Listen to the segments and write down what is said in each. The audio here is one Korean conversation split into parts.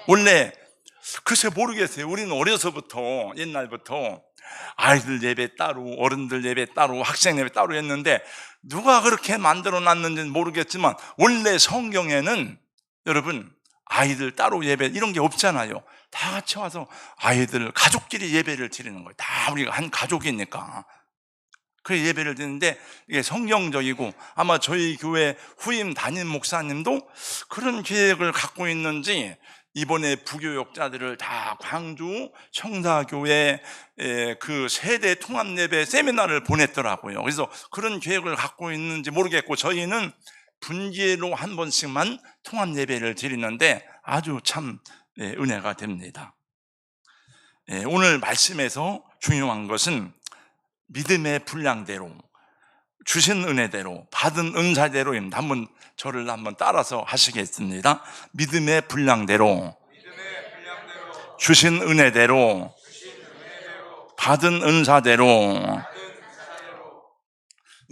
원래 글쎄 모르겠어요. 우리는 어려서부터 옛날부터 아이들 예배 따로, 어른들 예배 따로, 학생 예배 따로 했는데 누가 그렇게 만들어 놨는지는 모르겠지만 원래 성경에는 여러분 아이들 따로 예배 이런 게 없잖아요. 다 같이 와서 아이들 가족끼리 예배를 드리는 거예요. 다 우리가 한 가족이니까. 그 예배를 드리는데 이게 성경적이고 아마 저희 교회 후임 담임 목사님도 그런 계획을 갖고 있는지 이번에 부교역자들을 다 광주 청사교회 그 세대 통합 예배 세미나를 보냈더라고요. 그래서 그런 계획을 갖고 있는지 모르겠고 저희는 분기로 한 번씩만 통합 예배를 드리는데 아주 참 은혜가 됩니다. 오늘 말씀에서 중요한 것은 믿음의 분량대로 주신 은혜대로 받은 은사대로입니다. 저를 한번 따라서 하시겠습니다. 믿음의 분량대로 주신 은혜대로 받은 은사대로.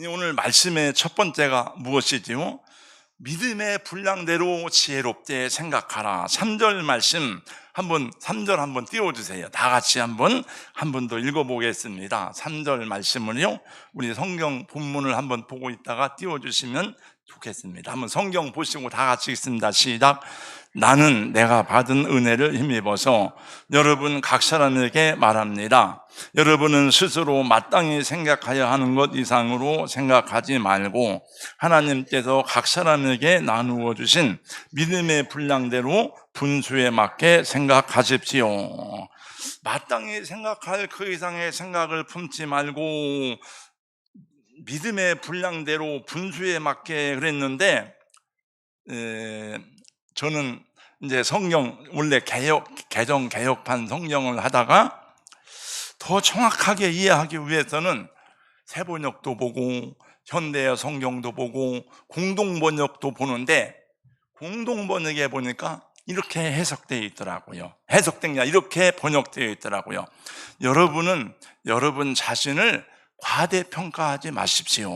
오늘 말씀의 첫 번째가 무엇이지요? 믿음의 분량대로 지혜롭게 생각하라. 3절 말씀 3절 한번 띄워주세요. 다 같이 한 번 더 읽어보겠습니다. 3절 말씀을요, 우리 성경 본문을 한번 보고 있다가 띄워주시면 좋겠습니다. 한번 성경 보시고 다 같이 읽습니다. 시작. 나는 내가 받은 은혜를 힘입어서 여러분 각 사람에게 말합니다. 여러분은 스스로 마땅히 생각해야 하는 것 이상으로 생각하지 말고 하나님께서 각 사람에게 나누어 주신 믿음의 분량대로 분수에 맞게 생각하십시오. 마땅히 생각할 그 이상의 생각을 품지 말고 믿음의 분량대로 분수에 맞게 그랬는데, 저는 이제 성경 원래 개정판 성경을 하다가 더 정확하게 이해하기 위해서는 새번역도 보고 현대어 성경도 보고 공동번역도 보는데, 공동번역에 보니까 이렇게 해석되어 있더라고요. 해석된 게 이렇게 번역되어 있더라고요. 여러분은 여러분 자신을 과대평가하지 마십시오.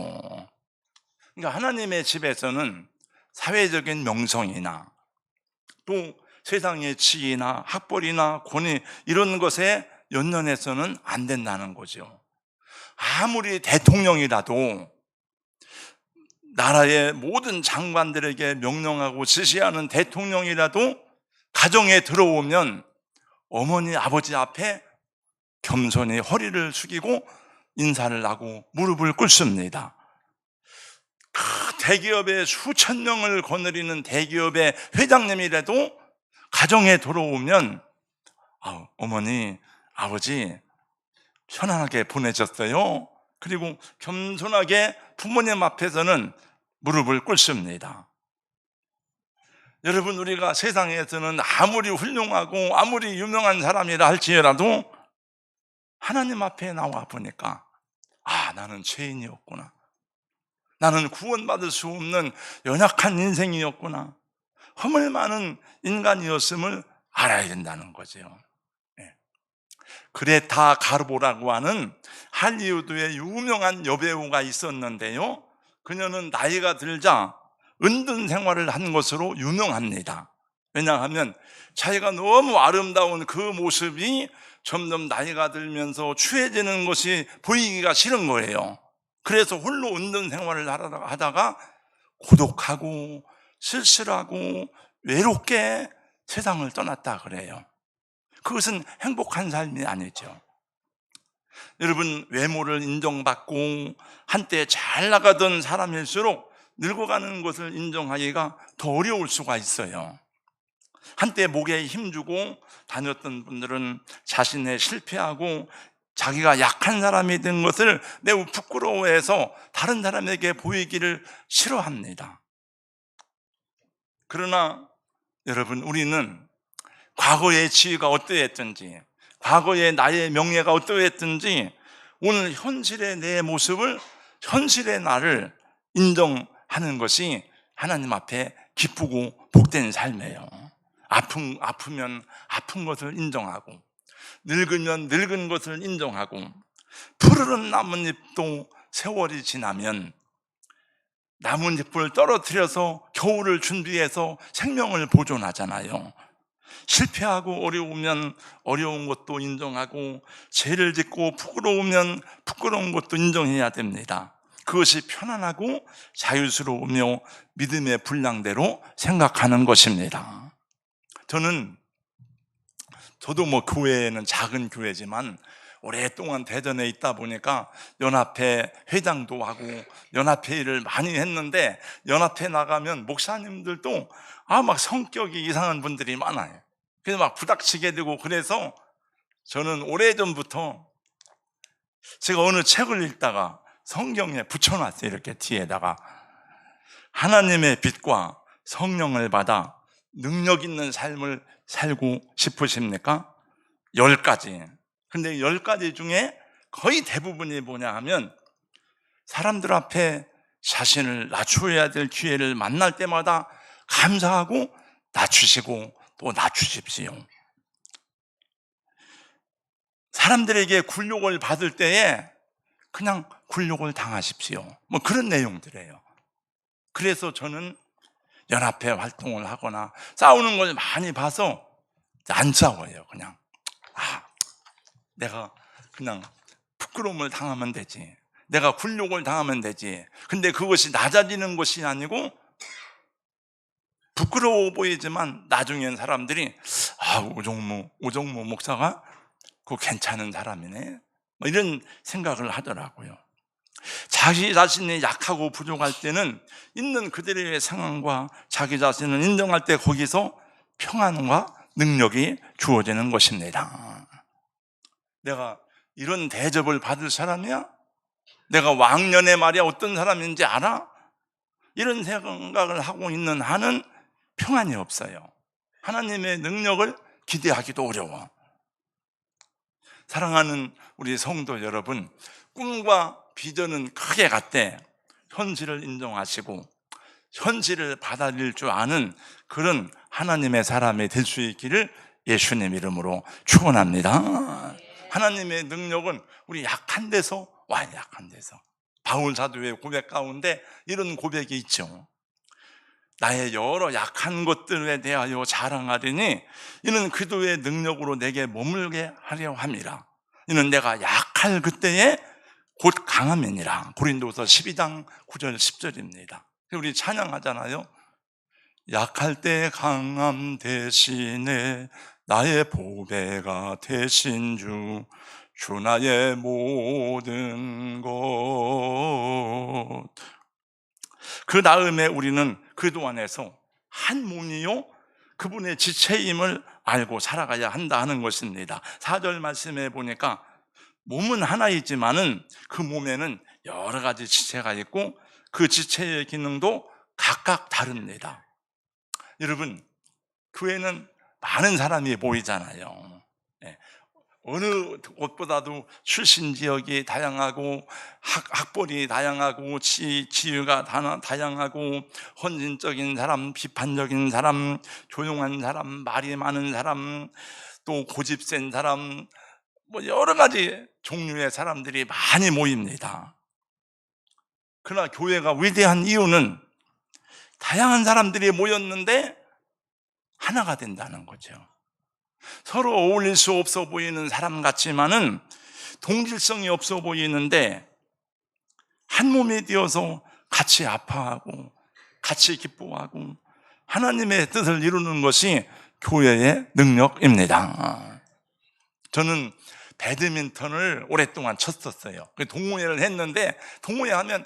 그러니까 하나님의 집에서는 사회적인 명성이나 또 세상의 지위나 학벌이나 권위 이런 것에 연연해서는 안 된다는 거죠. 아무리 대통령이라도 나라의 모든 장관들에게 명령하고 지시하는 대통령이라도 가정에 들어오면 어머니 아버지 앞에 겸손히 허리를 숙이고 인사를 하고 무릎을 꿇습니다. 그 대기업의 수천 명을 거느리는 대기업의 회장님이라도 가정에 들어오면 어머니 아버지 편안하게 보내셨어요. 그리고 겸손하게 부모님 앞에서는 무릎을 꿇습니다. 여러분, 우리가 세상에서는 아무리 훌륭하고 아무리 유명한 사람이라 할지라도 하나님 앞에 나와 보니까 나는 죄인이었구나, 나는 구원받을 수 없는 연약한 인생이었구나, 허물 많은 인간이었음을 알아야 된다는 거죠. 그레타 가르보라고 하는 할리우드의 유명한 여배우가 있었는데요, 그녀는 나이가 들자 은둔 생활을 한 것으로 유명합니다. 왜냐하면 자기가 너무 아름다운 그 모습이 점점 나이가 들면서 추해지는 것이 보이기가 싫은 거예요. 그래서 홀로 은둔 생활을 하다가 고독하고 쓸쓸하고 외롭게 세상을 떠났다 그래요. 그것은 행복한 삶이 아니죠. 여러분, 외모를 인정받고 한때 잘 나가던 사람일수록 늙어가는 것을 인정하기가 더 어려울 수가 있어요. 한때 목에 힘주고 다녔던 분들은 자신의 실패하고 자기가 약한 사람이 된 것을 매우 부끄러워해서 다른 사람에게 보이기를 싫어합니다. 그러나 여러분, 우리는 과거의 지위가 어떠했든지, 과거의 나의 명예가 어떠했든지, 오늘 현실의 내 모습을, 현실의 나를 인정하는 것이 하나님 앞에 기쁘고 복된 삶이에요. 아프면 아픈 것을 인정하고, 늙으면 늙은 것을 인정하고, 푸르른 나뭇잎도 세월이 지나면 나뭇잎을 떨어뜨려서 겨울을 준비해서 생명을 보존하잖아요. 실패하고 어려우면 어려운 것도 인정하고, 죄를 짓고 부끄러우면 부끄러운 것도 인정해야 됩니다. 그것이 편안하고 자유스러우며 믿음의 분량대로 생각하는 것입니다. 저도 교회는 작은 교회지만 오랫동안 대전에 있다 보니까 연합회 회장도 하고 연합회 일을 많이 했는데, 연합회 나가면 목사님들도 막 성격이 이상한 분들이 많아요. 그래서 막 부닥치게 되고, 그래서 저는 오래전부터 제가 어느 책을 읽다가 성경에 붙여놨어요. 이렇게 뒤에다가, 하나님의 빛과 성령을 받아 능력 있는 삶을 살고 싶으십니까? 10가지. 근데 10가지 중에 거의 대부분이 뭐냐 하면, 사람들 앞에 자신을 낮추어야 될 기회를 만날 때마다 감사하고 낮추시고 또 낮추십시오. 사람들에게 굴욕을 받을 때에 그냥 굴욕을 당하십시오. 그런 내용들이에요. 그래서 저는 연합회 활동을 하거나 싸우는 걸 많이 봐서 안 싸워요. 그냥 내가 그냥 부끄러움을 당하면 되지, 내가 굴욕을 당하면 되지. 근데 그것이 낮아지는 것이 아니고, 부끄러워 보이지만 나중엔 사람들이 오정무 목사가 그거 괜찮은 사람이네, 이런 생각을 하더라고요. 자기 자신이 약하고 부족할 때는 있는 그들의 상황과 자기 자신을 인정할 때 거기서 평안과 능력이 주어지는 것입니다. 내가 이런 대접을 받을 사람이야? 내가 왕년에 말이야 어떤 사람인지 알아? 이런 생각을 하고 있는 한은 평안이 없어요. 하나님의 능력을 기대하기도 어려워. 사랑하는 우리 성도 여러분, 꿈과 비전은 크게 갖되 현실을 인정하시고 현실을 받아들일 줄 아는 그런 하나님의 사람이 될 수 있기를 예수님 이름으로 축원합니다. 하나님의 능력은 우리 약한 데서 와요. 약한 데서. 바울 사도의 고백 가운데 이런 고백이 있죠. 나의 여러 약한 것들에 대하여 자랑하리니 이는 그도의 능력으로 내게 머물게 하려 함이라. 이는 내가 약할 그때에 곧 강함이니라. 고린도서 12장 9절 10절입니다. 우리 찬양하잖아요. 약할 때 강함 대신에 나의 보배가 되신 주 나의 모든 것. 그 다음에 우리는 그도 안에서 한 몸이요 그분의 지체임을 알고 살아가야 한다 하는 것입니다. 4절 말씀에 보니까 몸은 하나이지만은 그 몸에는 여러 가지 지체가 있고 그 지체의 기능도 각각 다릅니다. 여러분, 교회는 많은 사람이 모이잖아요. 어느 곳보다도 출신 지역이 다양하고 학벌이 다양하고 지위가 다양하고 헌신적인 사람, 비판적인 사람, 조용한 사람, 말이 많은 사람, 또 고집센 사람, 여러 가지 종류의 사람들이 많이 모입니다. 그러나 교회가 위대한 이유는 다양한 사람들이 모였는데 하나가 된다는 거죠. 서로 어울릴 수 없어 보이는 사람 같지만은 동질성이 없어 보이는데 한 몸이 되어서 같이 아파하고 같이 기뻐하고 하나님의 뜻을 이루는 것이 교회의 능력입니다. 저는 배드민턴을 오랫동안 쳤었어요. 동호회를 했는데 동호회 하면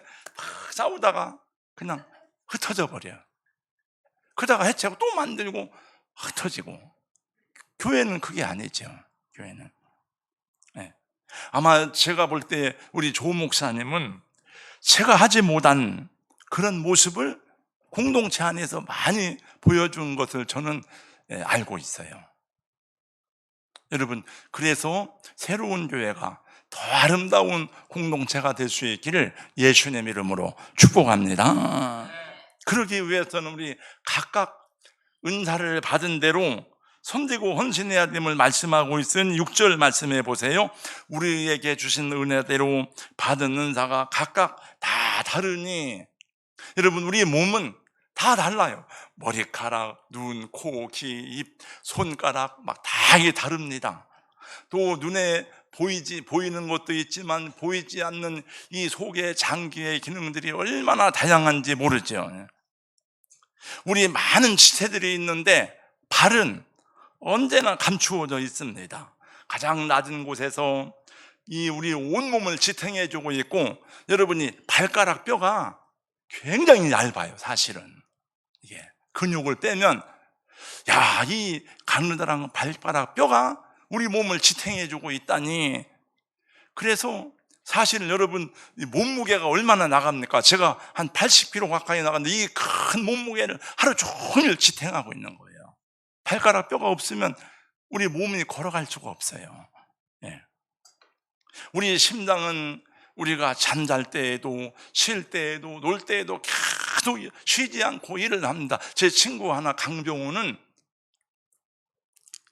싸우다가 그냥 흩어져 버려요. 그러다가 해체하고 또 만들고 흩어지고. 교회는 그게 아니죠. 교회는 아마 제가 볼 때 우리 조 목사님은 제가 하지 못한 그런 모습을 공동체 안에서 많이 보여준 것을 저는 알고 있어요. 여러분, 그래서 새로운 교회가 더 아름다운 공동체가 될 수 있기를 예수님 이름으로 축복합니다. 그러기 위해서는 우리 각각 은사를 받은 대로 손대고 헌신해야 됨을 말씀하고 있은 6절 말씀해 보세요. 우리에게 주신 은혜대로 받은 은사가 각각 다 다르니. 여러분, 우리의 몸은 다 달라요. 머리카락, 눈, 코, 귀, 입, 손가락 막 다 이게 다릅니다. 또 눈에 보이는 것도 있지만 보이지 않는 이 속의 장기의 기능들이 얼마나 다양한지 모르죠. 우리 많은 지체들이 있는데 발은 언제나 감추어져 있습니다. 가장 낮은 곳에서 이 우리 온몸을 지탱해 주고 있고, 여러분이 발가락 뼈가 굉장히 얇아요. 사실은 이게 근육을 빼면, 야, 이 가느다란 발가락 뼈가 우리 몸을 지탱해 주고 있다니. 그래서 사실 여러분, 이 몸무게가 얼마나 나갑니까? 제가 한 80kg 가까이 나갔는데 이 큰 몸무게를 하루 종일 지탱하고 있는 거예요. 발가락 뼈가 없으면 우리 몸이 걸어갈 수가 없어요. 예. 우리 심장은 우리가 잠잘 때에도 쉴 때에도 놀 때에도 계속 쉬지 않고 일을 합니다. 제 친구 하나, 강병우는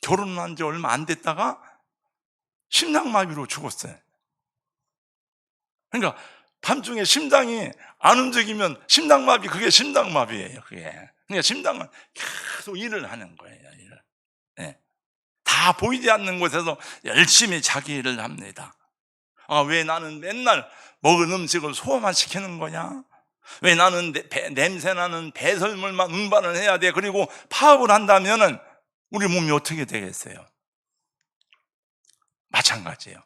결혼한 지 얼마 안 됐다가 심장마비로 죽었어요. 그러니까 밤중에 심장이 안 움직이면 심장마비, 그게 심장마비예요. 그게. 그러니까 심장은 계속 일을 하는 거예요. 일을. 네. 다 보이지 않는 곳에서 열심히 자기 일을 합니다. 왜 나는 맨날 먹은 음식을 소화만 시키는 거냐? 왜 나는 냄새나는 배설물만 운반을 해야 돼? 그리고 파업을 한다면은 우리 몸이 어떻게 되겠어요? 마찬가지예요.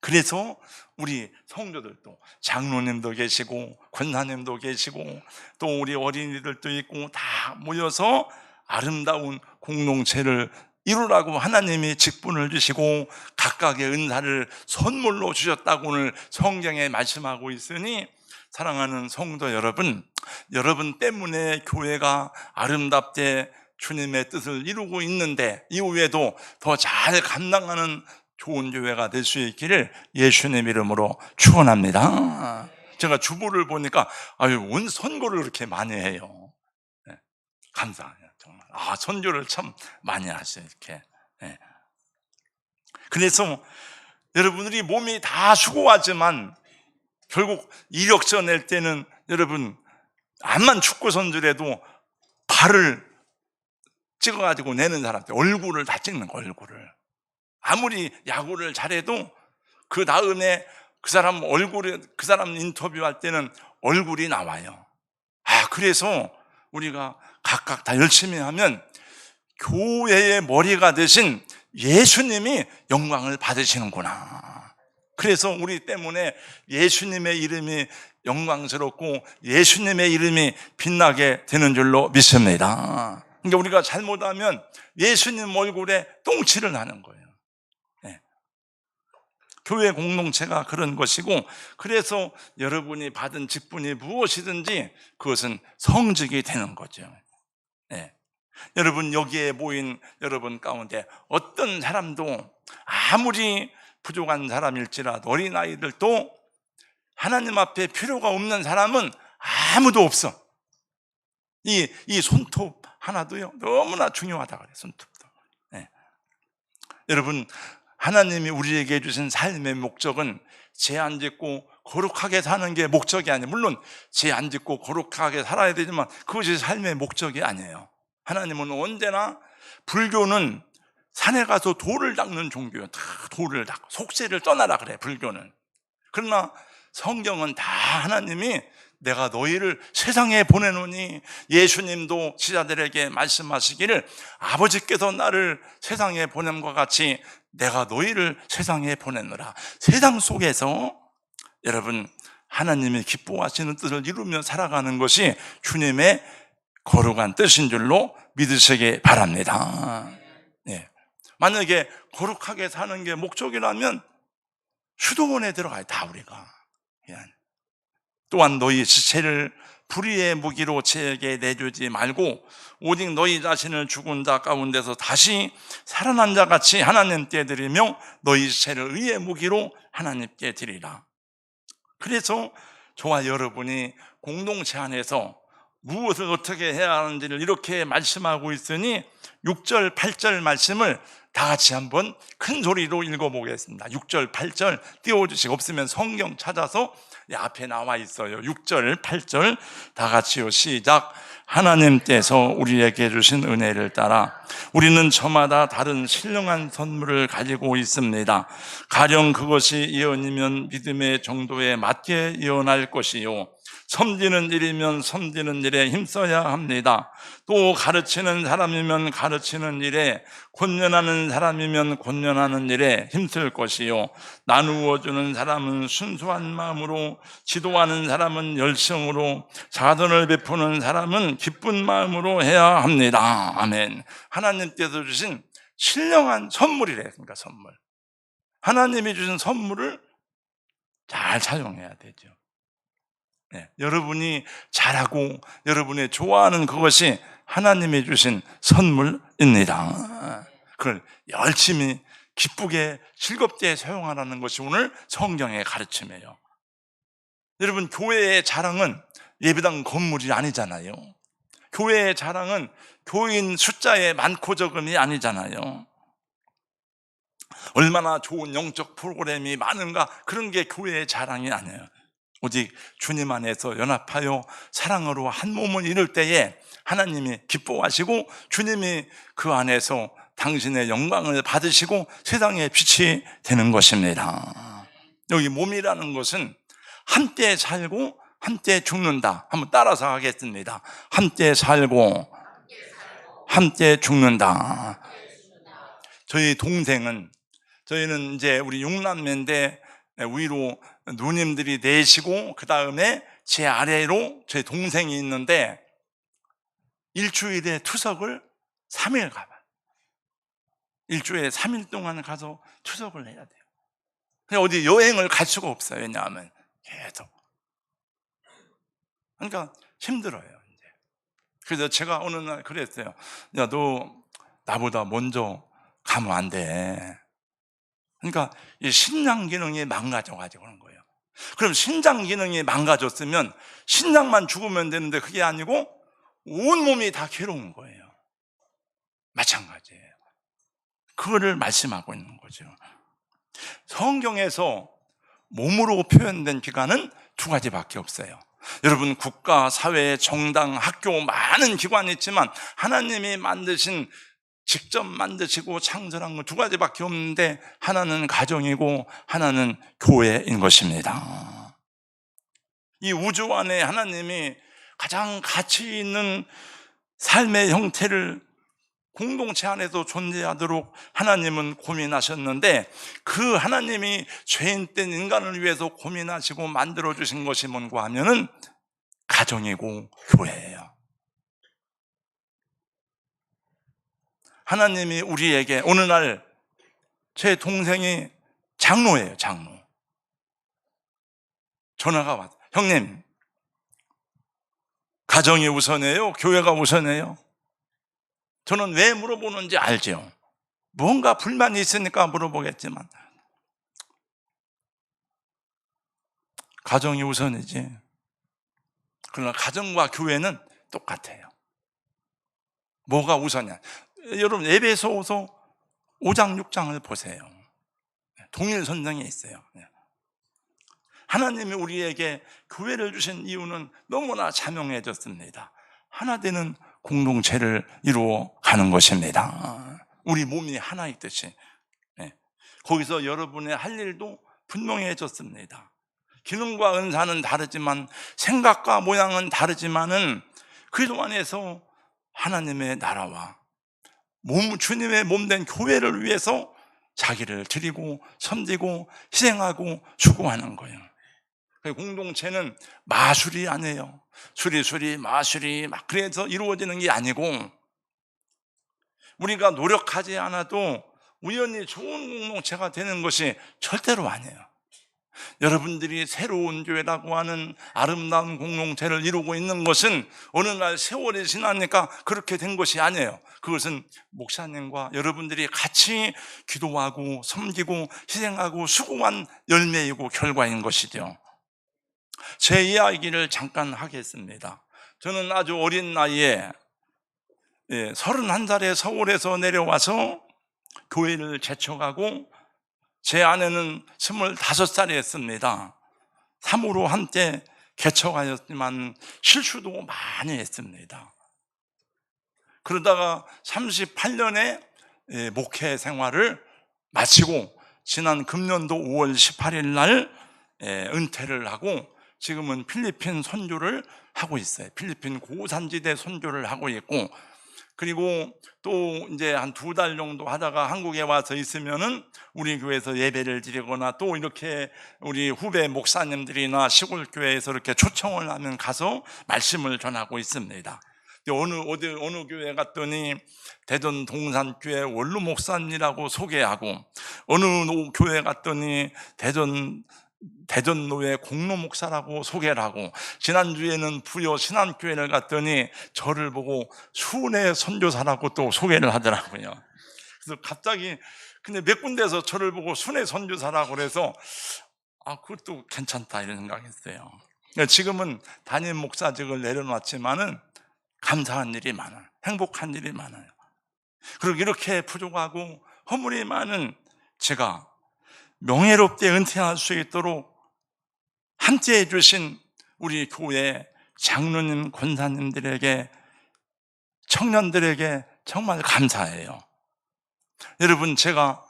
그래서 우리 성도들도, 장로님도 계시고 권사님도 계시고 또 우리 어린이들도 있고 다 모여서 아름다운 공동체를 이루라고 하나님이 직분을 주시고 각각의 은사를 선물로 주셨다고 오늘 성경에 말씀하고 있으니, 사랑하는 성도 여러분, 여러분 때문에 교회가 아름답게 주님의 뜻을 이루고 있는데 이후에도 더 잘 감당하는 좋은 교회가 될 수 있기를 예수님 이름으로 축원합니다. 제가 주보를 보니까 온 선교를 그렇게 많이 해요. 네, 감사해요. 정말. 선교를 참 많이 하셔요. 이렇게. 네. 그래서 여러분들이 몸이 다 수고하지만 결국 이력서 낼 때는 여러분, 암만 축구 선수라도 발을 찍어가지고 내는 사람들, 얼굴을 다 찍는 거, 얼굴을. 아무리 야구를 잘해도 그 다음에 그 사람 인터뷰할 때는 얼굴이 나와요. 그래서 우리가 각각 다 열심히 하면 교회의 머리가 되신 예수님이 영광을 받으시는구나. 그래서 우리 때문에 예수님의 이름이 영광스럽고 예수님의 이름이 빛나게 되는 줄로 믿습니다. 그러니까 우리가 잘못하면 예수님 얼굴에 똥칠을 하는 거예요. 교회 공동체가 그런 것이고, 그래서 여러분이 받은 직분이 무엇이든지 그것은 성직이 되는 거죠. 네. 여러분, 여기에 모인 여러분 가운데 어떤 사람도 아무리 부족한 사람일지라도, 어린아이들도 하나님 앞에 필요가 없는 사람은 아무도 없어. 이 손톱 하나도요, 너무나 중요하다 그래요. 손톱도. 네. 여러분, 하나님이 우리에게 주신 삶의 목적은 죄 안 짓고 거룩하게 사는 게 목적이 아니에요. 물론 죄 안 짓고 거룩하게 살아야 되지만 그것이 삶의 목적이 아니에요. 하나님은 언제나, 불교는 산에 가서 돌을 닦는 종교예요. 다 돌을 닦고 속세를 떠나라 그래, 불교는. 그러나 성경은 다 하나님이 내가 너희를 세상에 보내노니, 예수님도 지자들에게 말씀하시기를 아버지께서 나를 세상에 보냄과 같이 내가 너희를 세상에 보내노라. 세상 속에서 여러분, 하나님이 기뻐하시는 뜻을 이루며 살아가는 것이 주님의 거룩한 뜻인 줄로 믿으시기 바랍니다. 네. 만약에 거룩하게 사는 게 목적이라면 수도원에 들어가요. 다 우리가. 또한 너희 지체를 불의의 무기로 죄에게 내주지 말고 오직 너희 자신을 죽은 자 가운데서 다시 살아난 자 같이 하나님께 드리며 너희 지체를 의의 무기로 하나님께 드리라. 그래서 저와 여러분이 공동체 안에서 무엇을 어떻게 해야 하는지를 이렇게 말씀하고 있으니 6절, 8절 말씀을 다 같이 한번 큰 소리로 읽어보겠습니다. 6절, 8절 띄워주시고, 없으면 성경 찾아서 앞에 나와 있어요. 6절, 8절 다 같이요. 시작. 하나님께서 우리에게 주신 은혜를 따라 우리는 저마다 다른 신령한 선물을 가지고 있습니다. 가령 그것이 예언이면 믿음의 정도에 맞게 예언할 것이요, 섬기는 일이면 섬기는 일에 힘써야 합니다. 또 가르치는 사람이면 가르치는 일에, 권면하는 사람이면 권면하는 일에 힘쓸 것이요, 나누어 주는 사람은 순수한 마음으로, 지도하는 사람은 열성으로, 자선을 베푸는 사람은 기쁜 마음으로 해야 합니다. 아멘. 하나님께서 주신 신령한 선물이래. 그러니까 선물, 하나님이 주신 선물을 잘 사용해야 되죠. 여러분이 잘하고 여러분이 좋아하는 그것이 하나님이 주신 선물입니다. 그걸 열심히 기쁘게 즐겁게 사용하라는 것이 오늘 성경의 가르침이에요. 여러분, 교회의 자랑은 예배당 건물이 아니잖아요. 교회의 자랑은 교인 숫자의 많고 적음이 아니잖아요. 얼마나 좋은 영적 프로그램이 많은가, 그런 게 교회의 자랑이 아니에요. 오직 주님 안에서 연합하여 사랑으로 한 몸을 이룰 때에 하나님이 기뻐하시고 주님이 그 안에서 당신의 영광을 받으시고 세상의 빛이 되는 것입니다. 여기 몸이라는 것은 함께 살고 함께 죽는다. 한번 따라서 하겠습니다. 함께 살고 함께 죽는다. 저희 동생은, 저희는 이제 우리 6남매인데 위로 누님들이 내시고 그 다음에 제 아래로 제 동생이 있는데, 일주일에 투석을 3일 가봐요. 일주일에 3일 동안 가서 투석을 해야 돼요. 그냥 어디 여행을 갈 수가 없어요. 왜냐하면 계속. 그러니까 힘들어요. 이제. 그래서 제가 어느 날 그랬어요. 야, 너 나보다 먼저 가면 안 돼. 그러니까 이 신장 기능이 망가져가지고 그런 거예요. 그럼 신장 기능이 망가졌으면 신장만 죽으면 되는데 그게 아니고 온몸이 다 괴로운 거예요. 마찬가지예요. 그거를 말씀하고 있는 거죠. 성경에서 몸으로 표현된 기관은 2가지밖에 없어요. 여러분, 국가, 사회, 정당, 학교 많은 기관이 있지만 하나님이 만드신, 직접 만드시고 창설한 건 2가지밖에 없는데, 하나는 가정이고 하나는 교회인 것입니다. 이 우주 안에 하나님이 가장 가치 있는 삶의 형태를 공동체 안에서 존재하도록 하나님은 고민하셨는데, 그 하나님이 죄인된 인간을 위해서 고민하시고 만들어주신 것이 뭔가 하면은 가정이고 교회예요. 하나님이 우리에게 어느 날, 제 동생이 장로예요. 장로. 전화가 왔어요. 형님, 가정이 우선이에요? 교회가 우선이에요? 저는 왜 물어보는지 알죠. 뭔가 불만이 있으니까 물어보겠지만, 가정이 우선이지. 그러나 가정과 교회는 똑같아요. 뭐가 우선이야? 여러분, 에베소서 5장 6장을 보세요. 동일 선정에 있어요. 하나님이 우리에게 교회를 주신 이유는 너무나 자명해졌습니다. 하나 되는 공동체를 이루어 가는 것입니다. 우리 몸이 하나 있듯이. 거기서 여러분의 할 일도 분명해졌습니다. 기능과 은사는 다르지만, 생각과 모양은 다르지만은 그리스도 안에서 하나님의 나라와 주님의 몸된 교회를 위해서 자기를 드리고 섬기고 희생하고 수고하는 거예요. 공동체는 마술이 아니에요. 수리수리 마술이 막 그래서 이루어지는 게 아니고, 우리가 노력하지 않아도 우연히 좋은 공동체가 되는 것이 절대로 아니에요. 여러분들이 새로운 교회라고 하는 아름다운 공동체를 이루고 있는 것은 어느 날 세월이 지나니까 그렇게 된 것이 아니에요. 그것은 목사님과 여러분들이 같이 기도하고 섬기고 희생하고 수고한 열매이고 결과인 것이죠. 제 이야기를 잠깐 하겠습니다. 저는 아주 어린 나이에 31살에 서울에서 내려와서 교회를 개척하고 제 아내는 25살이었습니다. 3으로 함께 개척하였지만 실수도 많이 했습니다. 그러다가 38년에 목회 생활을 마치고 지난 금년도 5월 18일 날 은퇴를 하고 지금은 필리핀 선교를 하고 있어요. 필리핀 고산지대 선교를 하고 있고, 그리고 또 이제 한 2달 정도 하다가 한국에 와서 있으면은 우리 교회에서 예배를 드리거나 또 이렇게 우리 후배 목사님들이나 시골 교회에서 이렇게 초청을 하면 가서 말씀을 전하고 있습니다. 어느 교회 갔더니 대전 동산교회 원로 목사님이라고 소개하고, 어느 교회 갔더니 대전노회 공로 목사라고 소개를 하고, 지난주에는 부여 신안교회를 갔더니 저를 보고 순회 선교사라고 또 소개를 하더라고요. 그래서 갑자기 근데 몇 군데에서 저를 보고 순회 선교사라고 그래서 그것도 괜찮다 이런 생각했어요. 지금은 담임 목사직을 내려놨지만은 감사한 일이 많아요. 행복한 일이 많아요. 그리고 이렇게 부족하고 허물이 많은 제가 명예롭게 은퇴할 수 있도록 함께해 주신 우리 교회 장로님, 권사님들에게, 청년들에게 정말 감사해요. 여러분, 제가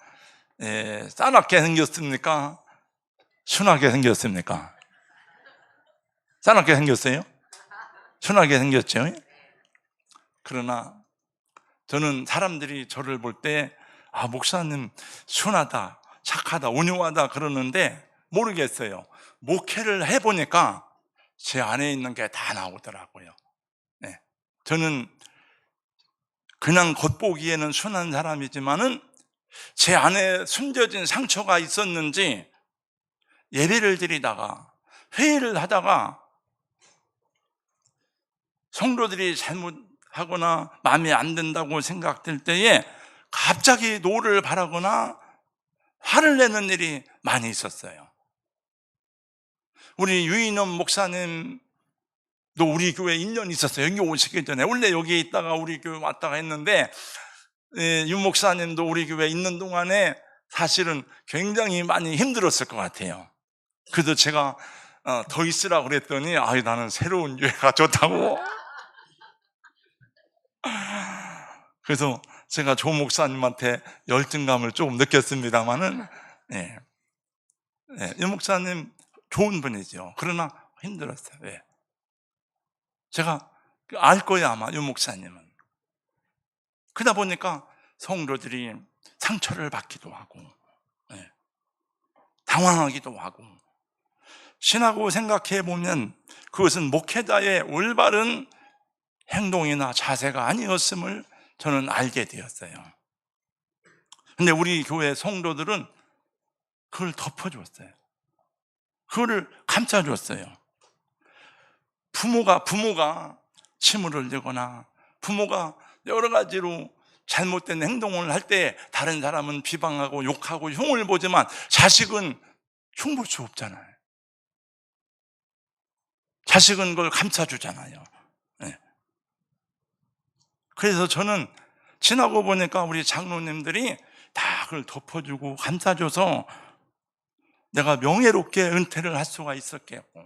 싸납게 생겼습니까? 순하게 생겼습니까? 싸납게 생겼어요? 순하게 생겼죠? 그러나 저는 사람들이 저를 볼 때 목사님 순하다, 착하다, 온유하다 그러는데 모르겠어요. 목회를 해보니까 제 안에 있는 게 다 나오더라고요. 네. 저는 그냥 겉보기에는 순한 사람이지만은 제 안에 숨겨진 상처가 있었는지 예배를 드리다가 회의를 하다가 성도들이 잘못하거나 마음에 안 든다고 생각될 때에 갑자기 노를 바라거나 화를 내는 일이 많이 있었어요. 우리 유인원 목사님도 우리 교회에 1년 있었어요. 여기 오시기 전에. 원래 여기 있다가 우리 교회 왔다가 했는데, 유 목사님도 우리 교회에 있는 동안에 사실은 굉장히 많이 힘들었을 것 같아요. 그래서 제가 더 있으라고 그랬더니 나는 새로운 교회가 좋다고. 그래서 제가 조 목사님한테 열등감을 조금 느꼈습니다만은, 유 목사님 좋은 분이죠. 그러나 힘들었어요. 왜? 제가 알 거예요, 아마 유 목사님은. 그러다 보니까 성도들이 상처를 받기도 하고, 당황하기도 하고, 신하고 생각해 보면 그것은 목회자의 올바른 행동이나 자세가 아니었음을 저는 알게 되었어요. 근데 우리 교회 성도들은 그걸 덮어줬어요. 그거를 감싸줬어요. 부모가 침을 흘리거나 부모가 여러 가지로 잘못된 행동을 할 때 다른 사람은 비방하고 욕하고 흉을 보지만 자식은 흉 볼 수 없잖아요. 자식은 그걸 감싸주잖아요. 그래서 저는 지나고 보니까 우리 장로님들이 다 그걸 덮어주고 감싸줘서 내가 명예롭게 은퇴를 할 수가 있었겠고,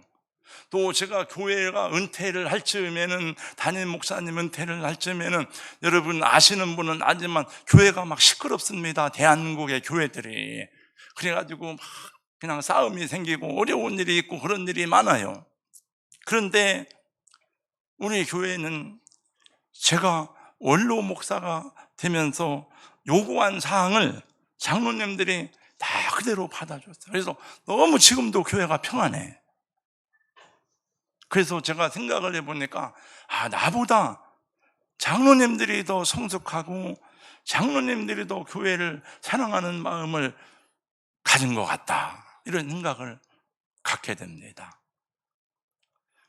또 제가 교회가 은퇴를 할 즈음에는, 담임 목사님 은퇴를 할 즈음에는, 여러분 아시는 분은 아지만 교회가 막 시끄럽습니다. 대한민국의 교회들이. 그래가지고 막 그냥 싸움이 생기고 어려운 일이 있고 그런 일이 많아요. 그런데 우리 교회는 제가 원로 목사가 되면서 요구한 사항을 장로님들이 다 그대로 받아줬어요. 그래서 너무 지금도 교회가 평안해. 그래서 제가 생각을 해보니까 나보다 장로님들이 더 성숙하고 장로님들이 더 교회를 사랑하는 마음을 가진 것 같다, 이런 생각을 갖게 됩니다.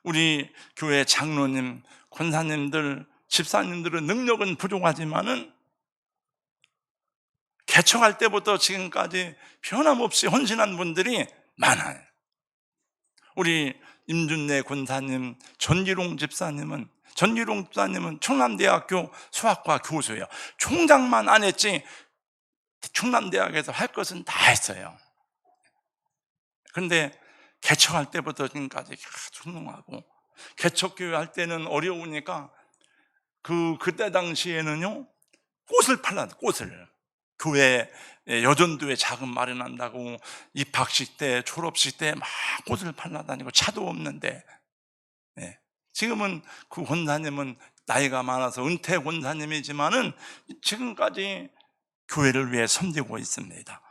우리 교회 장로님, 권사님들, 집사님들은 능력은 부족하지만은 개척할 때부터 지금까지 변함없이 헌신한 분들이 많아요. 우리 임준래 권사님, 전기룡 집사님은 청남대학교 수학과 교수예요. 총장만 안 했지 충남대학에서 할 것은 다 했어요. 그런데 개척할 때부터 지금까지 순응하고, 개척교회 할 때는 어려우니까 그때 당시에는요, 꽃을 팔았어요. 꽃을. 교회 여전도에 자금 마련한다고 입학식 때, 졸업식 때 막 꽃을 팔아다니고, 차도 없는데. 예. 지금은 그 권사님은 나이가 많아서 은퇴 권사님이지만은 지금까지 교회를 위해 섬기고 있습니다.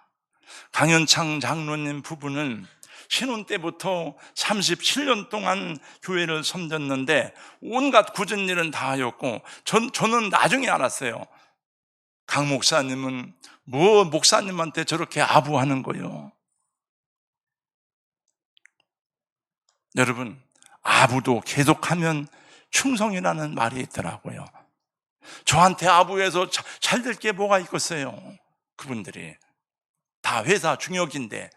강현창 장로님 부부는 신혼 때부터 37년 동안 교회를 섬겼는데 온갖 굳은 일은 다 하였고, 저는 나중에 알았어요. 강 목사님은 뭐 목사님한테 저렇게 아부하는 거요. 여러분, 아부도 계속하면 충성이라는 말이 있더라고요. 저한테 아부해서 잘 될 게 뭐가 있겠어요. 그분들이 다 회사 중역인데,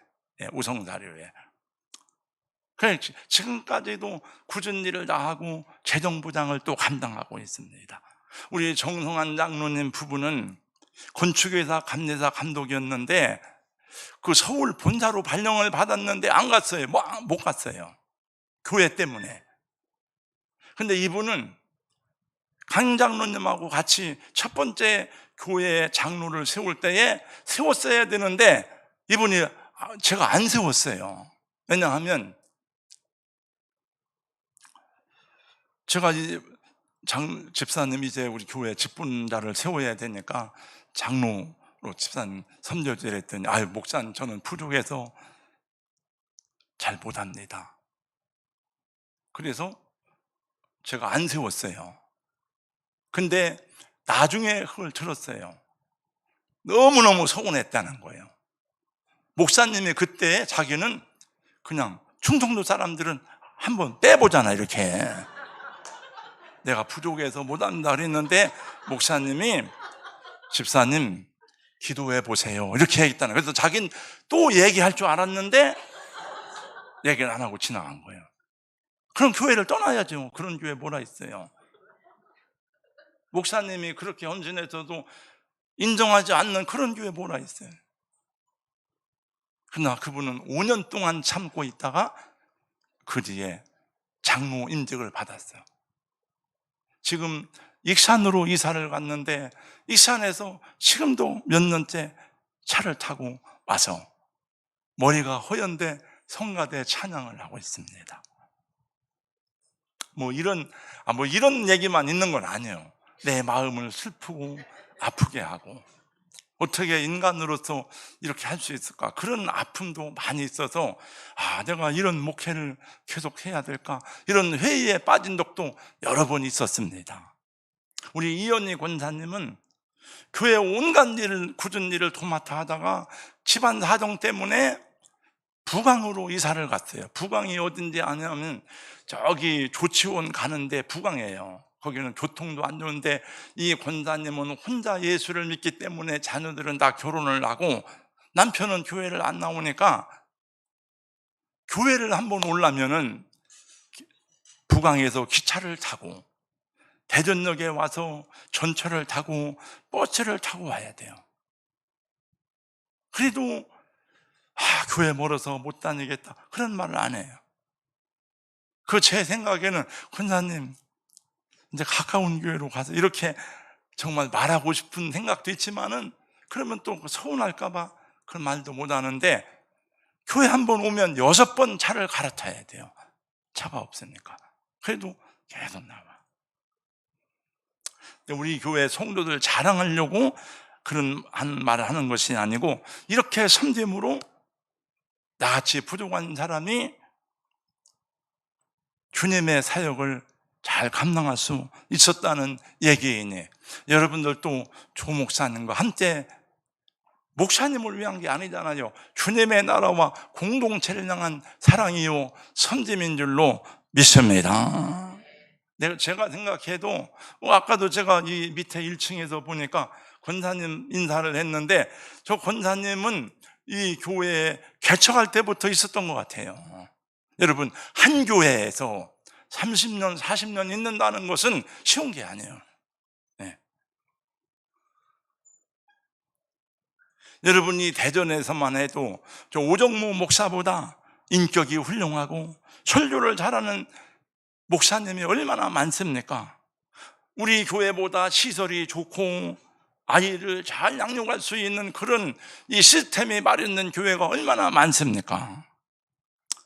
우성사료에. 그래, 지금까지도 굳은 일을 다 하고 재정부장을 또 감당하고 있습니다. 우리 정성환 장로님 부부는 건축회사 감내사 감독이었는데 그 서울 본사로 발령을 받았는데 안 갔어요. 못 갔어요. 교회 때문에. 근데 이분은 강 장로님하고 같이 첫 번째 교회 장로를 세울 때에 세웠어야 되는데 이분이 제가 안 세웠어요. 왜냐하면 제가 집사님 이제 우리 교회 직분자를 세워야 되니까 장로로 집사님 섬겨주라 했더니, 목사님 저는 부족해서 잘 못합니다. 그래서 제가 안 세웠어요. 근데 나중에 그걸 들었어요. 너무너무 서운했다는 거예요. 목사님이 그때 자기는 그냥 충청도 사람들은 한번 빼보잖아, 이렇게. 내가 부족해서 못한다 그랬는데 목사님이 집사님 기도해 보세요 이렇게 했다는 거예요. 그래서 자기는 또 얘기할 줄 알았는데 얘기를 안 하고 지나간 거예요. 그럼 교회를 떠나야죠. 그런 교회 뭐라 있어요. 목사님이 그렇게 헌신해서도 인정하지 않는 그런 교회 뭐라 있어요. 그러나 그분은 5년 동안 참고 있다가 그 뒤에 장로 임직을 받았어요. 지금 익산으로 이사를 갔는데 익산에서 지금도 몇 년째 차를 타고 와서 머리가 허연데 성가대 찬양을 하고 있습니다. 뭐 이런 얘기만 있는 건 아니에요. 내 마음을 슬프고 아프게 하고, 어떻게 인간으로서 이렇게 할 수 있을까? 그런 아픔도 많이 있어서 내가 이런 목회를 계속 해야 될까? 이런 회의에 빠진 적도 여러 번 있었습니다. 우리 이현희 권사님은 교회 온갖 일을, 굳은 일을 도맡아 하다가 집안 사정 때문에 부강으로 이사를 갔어요. 부강이 어딘지 아냐면 저기 조치원 가는데 부강이에요. 거기는 교통도 안 좋은데 이 권사님은 혼자 예수를 믿기 때문에 자녀들은 다 결혼을 하고 남편은 교회를 안 나오니까 교회를 한번 오려면은 부강에서 기차를 타고 대전역에 와서 전철을 타고 버스를 타고 와야 돼요. 그래도 교회 멀어서 못 다니겠다 그런 말을 안 해요. 제 생각에는 권사님 이제 가까운 교회로 가서 이렇게 정말 말하고 싶은 생각도 있지만은 그러면 또 서운할까 봐 그런 말도 못 하는데, 교회 한번 오면 6번 차를 갈아타야 돼요. 차가 없으니까. 그래도 계속 나와. 우리 교회 성도들 자랑하려고 그런 말을 하는 것이 아니고, 이렇게 섬김으로 나같이 부족한 사람이 주님의 사역을 잘 감당할 수 있었다는 얘기이니, 여러분들도 조 목사님과 함께, 목사님을 위한 게 아니잖아요. 주님의 나라와 공동체를 향한 사랑이요 섬김인 줄로 믿습니다. 제가 생각해도 아까도 제가 이 밑에 1층에서 보니까 권사님 인사를 했는데, 저 권사님은 이 교회에 개척할 때부터 있었던 것 같아요. 여러분, 한 교회에서 30년, 40년 있는다는 것은 쉬운 게 아니에요. 네. 여러분이 대전에서만 해도 저 오정무 목사보다 인격이 훌륭하고 설교를 잘하는 목사님이 얼마나 많습니까? 우리 교회보다 시설이 좋고 아이를 잘 양육할 수 있는 그런 이 시스템이 마련된 교회가 얼마나 많습니까?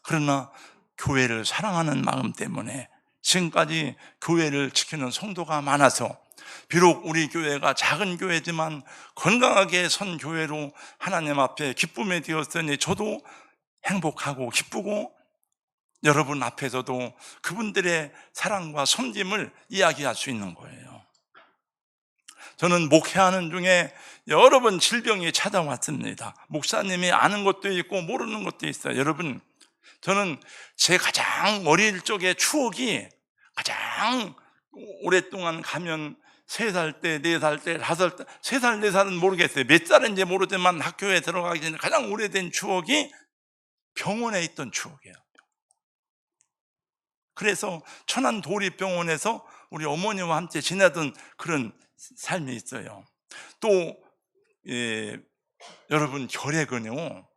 그러나 교회를 사랑하는 마음 때문에 지금까지 교회를 지키는 성도가 많아서 비록 우리 교회가 작은 교회지만 건강하게 선 교회로 하나님 앞에 기쁨이 되었으니 저도 행복하고 기쁘고 여러분 앞에서도 그분들의 사랑과 섬김을 이야기할 수 있는 거예요. 저는 목회하는 중에 여러 번 질병이 찾아왔습니다. 목사님이 아는 것도 있고 모르는 것도 있어요. 여러분, 저는 제 가장 어릴 적의 추억이 가장 오랫동안 가면 3살 때, 4살 때, 5살 때, 3살, 4살은 모르겠어요. 몇 살인지 모르지만 학교에 들어가기 전에 가장 오래된 추억이 병원에 있던 추억이에요. 그래서 천안 도립병원에서 우리 어머니와 함께 지내던 그런 삶이 있어요. 또 여러분, 결핵은요,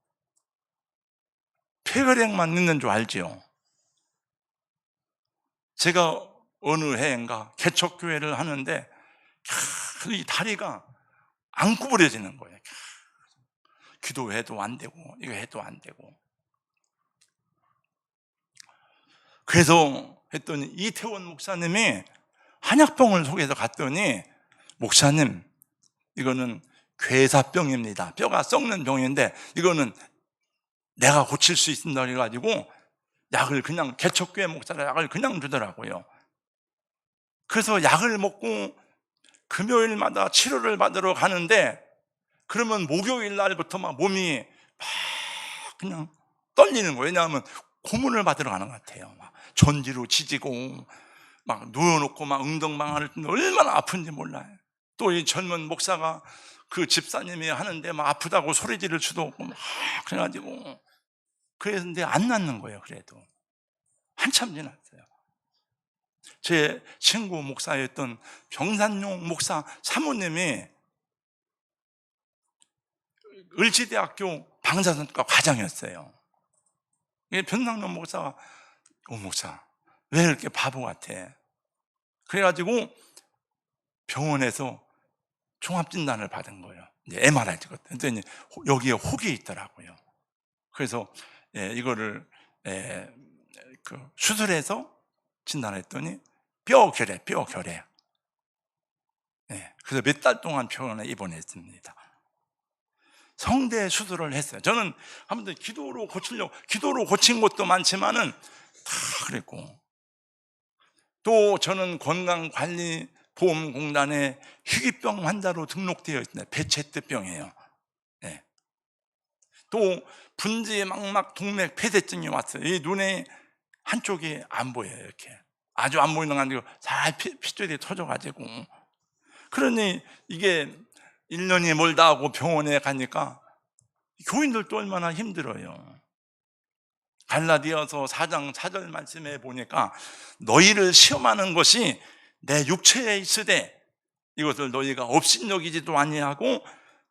폐결핵만 있는 줄 알지요? 제가 어느 해인가 개척교회를 하는데 이 다리가 안 구부려지는 거예요. 기도해도 안 되고 이거 해도 안 되고. 그래서 했더니 이태원 목사님이 한약병을 속에서 갔더니, 목사님, 이거는 괴사병입니다. 뼈가 썩는 병인데 이거는 내가 고칠 수 있습니다. 그래가지고 약을 그냥, 개척교회 목사가 약을 그냥 주더라고요. 그래서 약을 먹고 금요일마다 치료를 받으러 가는데, 그러면 목요일 날부터 막 몸이 막 그냥 떨리는 거예요. 왜냐하면 고문을 받으러 가는 것 같아요. 막 전지로 지지고 막 누워놓고 막 응덩방아를 뜨는데 얼마나 아픈지 몰라요. 또 이 젊은 목사가 그 집사님이 하는데 막 아프다고 소리 지를 수도 없고 막 그래가지고, 그랬는데 안 낫는 거예요. 그래도 한참 지났어요. 제 친구 목사였던 병산용 목사 사모님이 을지대학교 방사선과 과장이었어요. 병산용 목사가, 목사 왜 이렇게 바보 같아? 그래가지고 병원에서 종합진단을 받은 거예요. 이제 MRI 찍었더니 여기에 혹이 있더라고요. 그래서 이거를 수술해서 진단했더니 뼈결핵. 그래서 몇 달 동안 병원에 입원했습니다. 성대 수술을 했어요. 저는 한 번 기도로 고친 것도 많지만은 다 그랬고, 또 저는 건강관리보험공단에 희귀병 환자로 등록되어 있습니다. 베체트병이에요. 또 분지 망막 동맥 폐쇄증이 왔어요. 이 눈에 한쪽이 안 보여요. 이렇게 아주 안 보이는 게 아니고 잘 핏줄이 터져가지고, 그러니 이게 1년이 멀다 하고 병원에 가니까 교인들도 얼마나 힘들어요. 갈라디아서 4장 4절 말씀에 보니까, 너희를 시험하는 것이 내 육체에 있으되 이것을 너희가 업신여기지도 아니하고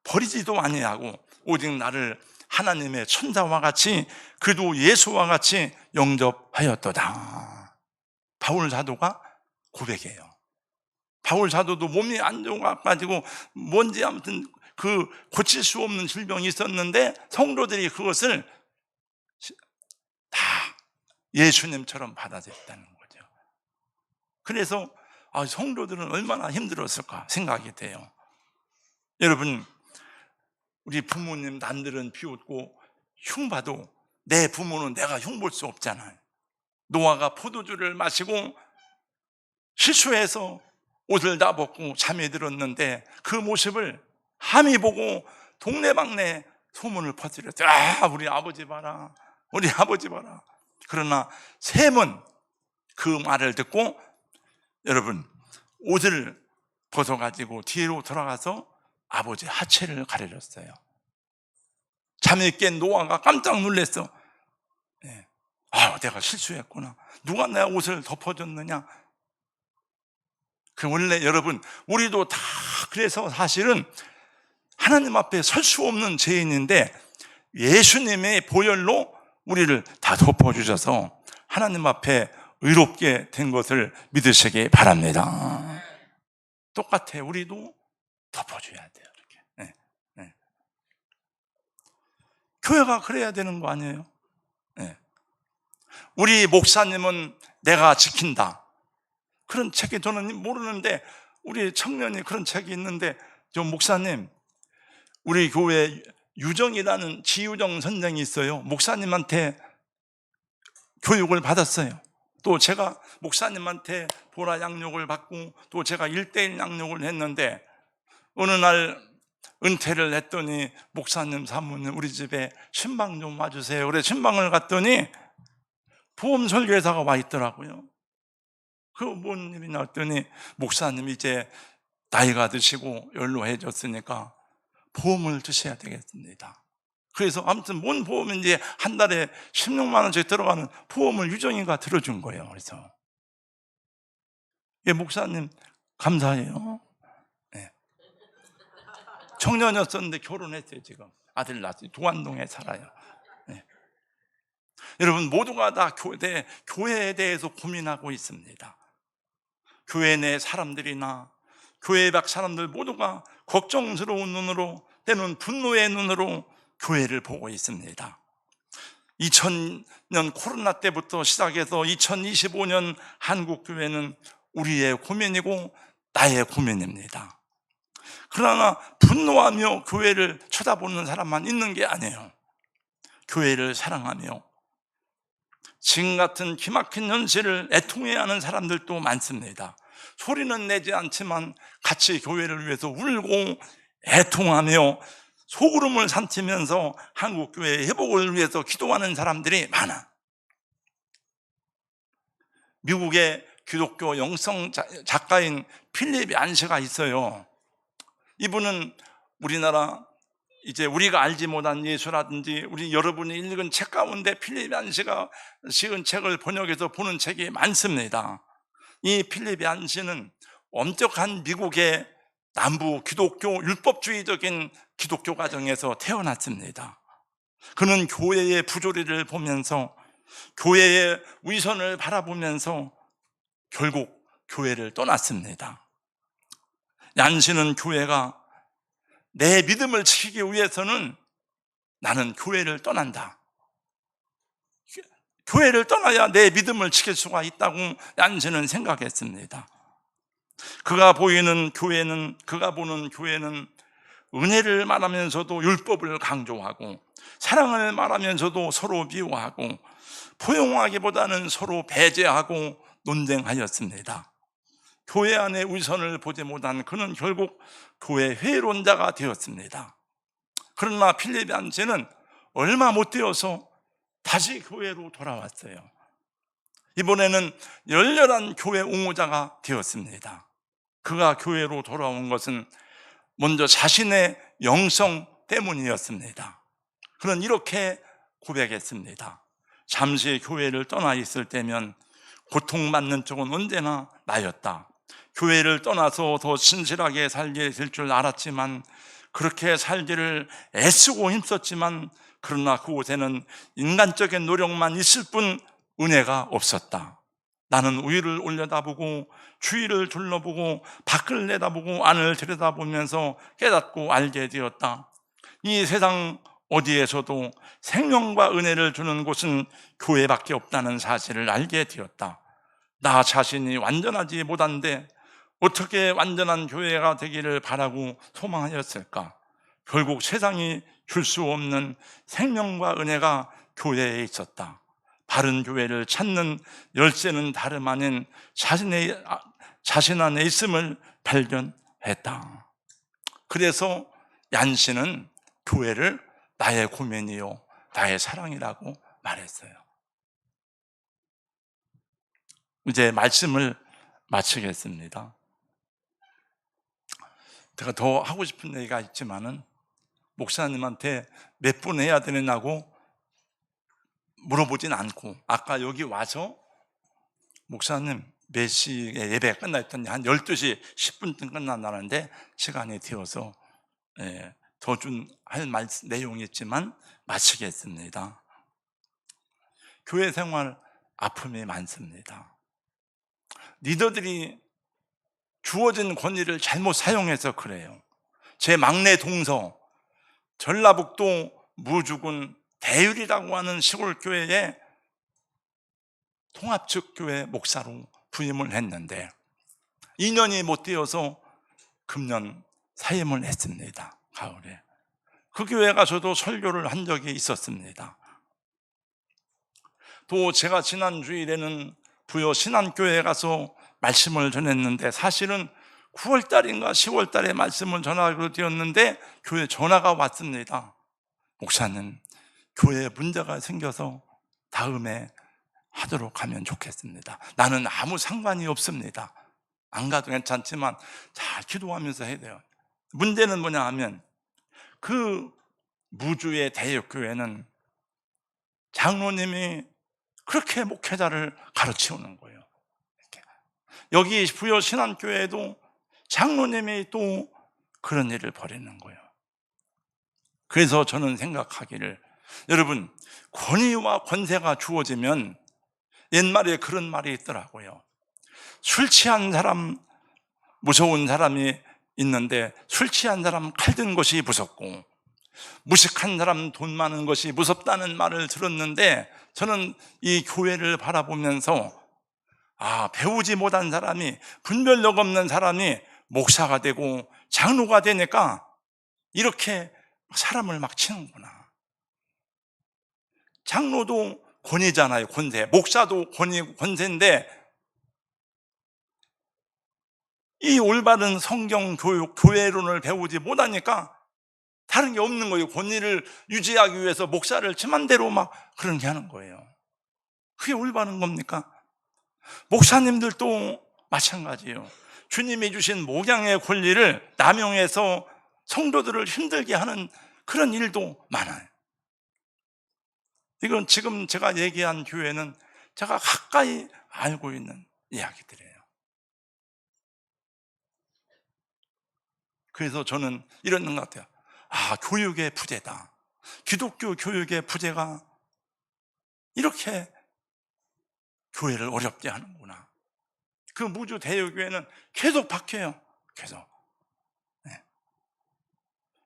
버리지도 아니하고 오직 나를 하나님의 천사와 같이 그도 예수와 같이 영접하였도다. 바울 사도가 고백해요. 바울 사도도 몸이 안 좋아가지고 뭔지 아무튼 그 고칠 수 없는 질병이 있었는데 성도들이 그것을 다 예수님처럼 받아들였다는 거죠. 그래서 성도들은 얼마나 힘들었을까 생각이 돼요. 여러분, 우리 부모님 남들은 비웃고 흉봐도 내 부모는 내가 흉볼 수 없잖아요. 노아가 포도주를 마시고 실수해서 옷을 다 벗고 잠이 들었는데 그 모습을 함이 보고 동네방네 소문을 퍼뜨렸어요. 우리 아버지 봐라, 우리 아버지 봐라. 그러나 셈은 그 말을 듣고, 여러분, 옷을 벗어가지고 뒤로 돌아가서 아버지 하체를 가려줬어요. 잠이 깬 노아가 깜짝 놀랐어. 내가 실수했구나. 누가 내 옷을 덮어줬느냐. 원래 여러분, 우리도 다 그래서 사실은 하나님 앞에 설 수 없는 죄인인데 예수님의 보혈로 우리를 다 덮어주셔서 하나님 앞에 의롭게 된 것을 믿으시기 바랍니다. 똑같아. 우리도 덮어줘야 돼요. 이렇게. 네, 네. 교회가 그래야 되는 거 아니에요? 네. 우리 목사님은 내가 지킨다. 그런 책이 저는 모르는데 우리 청년이 그런 책이 있는데, 저 목사님, 우리 교회 유정이라는 지유정 선생이 있어요. 목사님한테 교육을 받았어요. 또 제가 목사님한테 보라 양육을 받고 또 제가 1:1 양육을 했는데 어느 날 은퇴를 했더니 목사님 사모님 우리 집에 신방 좀 와주세요. 그래 신방을 갔더니 보험 설계사가 와 있더라고요. 그 뭔 일이 났더니 목사님 이제 나이가 드시고 연로해졌으니까 보험을 드셔야 되겠습니다. 그래서 아무튼 뭔 보험인지 한 달에 16만 원씩 들어가는 보험을 유정이가 들어준 거예요. 그래서 예, 목사님 감사해요. 네. 청년이었었는데 결혼했어요. 지금 아들 낳았어요. 도안동에 살아요. 네. 여러분 모두가 다 교회에 대해서 고민하고 있습니다. 교회 내 사람들이나 교회 밖 사람들 모두가 걱정스러운 눈으로 때는 분노의 눈으로 교회를 보고 있습니다. 2000년 코로나 때부터 시작해서 2025년 한국 교회는 우리의 고민이고 나의 고민입니다. 그러나 분노하며 교회를 쳐다보는 사람만 있는 게 아니에요. 교회를 사랑하며 지금 같은 기막힌 현실을 애통해야 하는 사람들도 많습니다. 소리는 내지 않지만 같이 교회를 위해서 울고 애통하며 소구름을 삼키면서 한국교회의 회복을 위해서 기도하는 사람들이 많아. 미국의 기독교 영성 작가인 필립 얀시가 있어요. 이분은 우리나라 이제 우리가 알지 못한 예수라든지 우리 여러분이 읽은 책 가운데 필립 얀시가 지은 책을 번역해서 보는 책이 많습니다. 이 필립 얀시는 엄격한 미국의 남부 기독교 율법주의적인 기독교 가정에서 태어났습니다. 그는 교회의 부조리를 보면서 교회의 위선을 바라보면서 결국 교회를 떠났습니다. 얀시는 교회가 내 믿음을 지키기 위해서는 나는 교회를 떠난다. 교회를 떠나야 내 믿음을 지킬 수가 있다고 얀시는 생각했습니다. 그가 보는 교회는 은혜를 말하면서도 율법을 강조하고 사랑을 말하면서도 서로 미워하고 포용하기보다는 서로 배제하고 논쟁하였습니다. 교회 안에 위선을 보지 못한 그는 결국 교회 회의론자가 되었습니다. 그러나 필립 얀시는 얼마 못 되어서 다시 교회로 돌아왔어요. 이번에는 열렬한 교회 옹호자가 되었습니다. 그가 교회로 돌아온 것은 먼저 자신의 영성 때문이었습니다. 그는 이렇게 고백했습니다. 잠시 교회를 떠나 있을 때면 고통받는 쪽은 언제나 나였다. 교회를 떠나서 더 신실하게 살게 될 줄 알았지만 그렇게 살기를 애쓰고 힘썼지만 그러나 그곳에는 인간적인 노력만 있을 뿐 은혜가 없었다. 나는 위를 올려다보고 주위를 둘러보고 밖을 내다보고 안을 들여다보면서 깨닫고 알게 되었다. 이 세상 어디에서도 생명과 은혜를 주는 곳은 교회밖에 없다는 사실을 알게 되었다. 나 자신이 완전하지 못한데 어떻게 완전한 교회가 되기를 바라고 소망하였을까? 결국 세상이 줄 수 없는 생명과 은혜가 교회에 있었다. 바른 교회를 찾는 열쇠는 다름 아닌 자신 안에 있음을 발견했다. 그래서 얀시는 교회를 나의 고민이요 나의 사랑이라고 말했어요. 이제 말씀을 마치겠습니다. 제가 더 하고 싶은 얘기가 있지만은 목사님한테 몇 분 해야 되느냐고 물어보진 않고 아까 여기 와서 목사님 몇 시에 예배가 끝나 있더니 한 12시 10분쯤 끝난다는데 시간이 되어서 더 할 내용이 있지만 마치겠습니다. 교회 생활 아픔이 많습니다. 리더들이 주어진 권위를 잘못 사용해서 그래요. 제 막내 동서 전라북도 무주군 대율이라고 하는 시골 교회에 통합측교회 목사로 부임을 했는데 2년이 못 되어서 금년 사임을 했습니다. 가을에. 그 교회 가서도 설교를 한 적이 있었습니다. 또 제가 지난 주일에는 부여 신안교회에 가서 말씀을 전했는데 사실은 9월달인가 10월달에 말씀을 전하기로 되었는데 교회 전화가 왔습니다. 목사님, 교회에 문제가 생겨서 다음에 하도록 하면 좋겠습니다. 나는 아무 상관이 없습니다. 안 가도 괜찮지만 잘 기도하면서 해야 돼요. 문제는 뭐냐 하면 그 무주의 대역교회는 장로님이 그렇게 목회자를 가르치우는 거예요. 이렇게. 여기 부여 신안교회에도 장로님이 또 그런 일을 벌이는 거예요. 그래서 저는 생각하기를, 여러분, 권위와 권세가 주어지면 옛말에 그런 말이 있더라고요. 술 취한 사람, 무서운 사람이 있는데 술 취한 사람 칼 든 것이 무섭고 무식한 사람 돈 많은 것이 무섭다는 말을 들었는데, 저는 이 교회를 바라보면서 배우지 못한 사람이, 분별력 없는 사람이 목사가 되고 장로가 되니까 이렇게 사람을 막 치는구나. 장로도 권위잖아요, 권세. 목사도 권세인데 이 올바른 성경 교육, 교회론을 배우지 못하니까 다른 게 없는 거예요. 권위를 유지하기 위해서 목사를 치만대로 막 그런 게 하는 거예요. 그게 올바른 겁니까? 목사님들도 마찬가지예요. 주님이 주신 목양의 권리를 남용해서 성도들을 힘들게 하는 그런 일도 많아요. 이건 지금 제가 얘기한 교회는 제가 가까이 알고 있는 이야기들이에요. 그래서 저는 이런 것 같아요. 교육의 부재다. 기독교 교육의 부재가 이렇게 교회를 어렵게 하는구나. 그 무주 대여교회는 계속 박혀요. 계속. 네.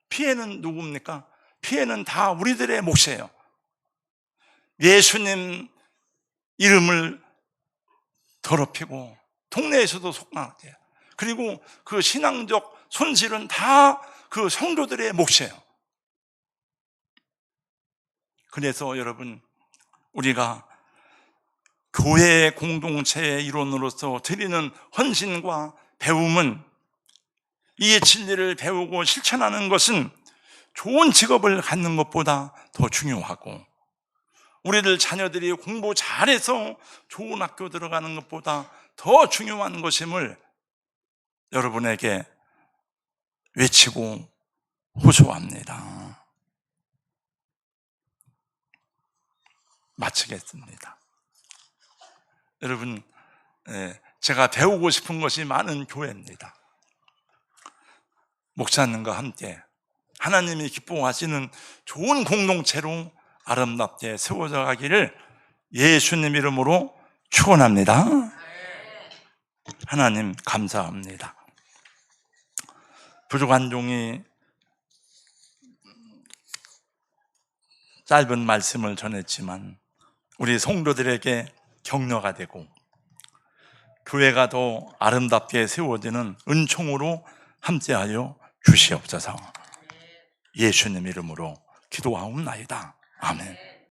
피해는 누굽니까? 피해는 다 우리들의 몫이에요. 예수님 이름을 더럽히고 동네에서도 속망해요. 그리고 그 신앙적 손실은 다 그 성도들의 몫이에요. 그래서 여러분, 우리가 교회 공동체의 일원으로서 드리는 헌신과 배움은, 이 진리를 배우고 실천하는 것은 좋은 직업을 갖는 것보다 더 중요하고, 우리들 자녀들이 공부 잘해서 좋은 학교 들어가는 것보다 더 중요한 것임을 여러분에게 외치고 호소합니다. 마치겠습니다. 여러분, 제가 배우고 싶은 것이 많은 교회입니다. 목사님과 함께 하나님이 기뻐하시는 좋은 공동체로 아름답게 세워져 가기를 예수님 이름으로 축원합니다. 하나님 감사합니다. 부족한 종이 짧은 말씀을 전했지만 우리 성도들에게 격려가 되고 교회가 더 아름답게 세워지는 은총으로 함께하여 주시옵소서. 예수님 이름으로 기도하옵나이다. 아멘.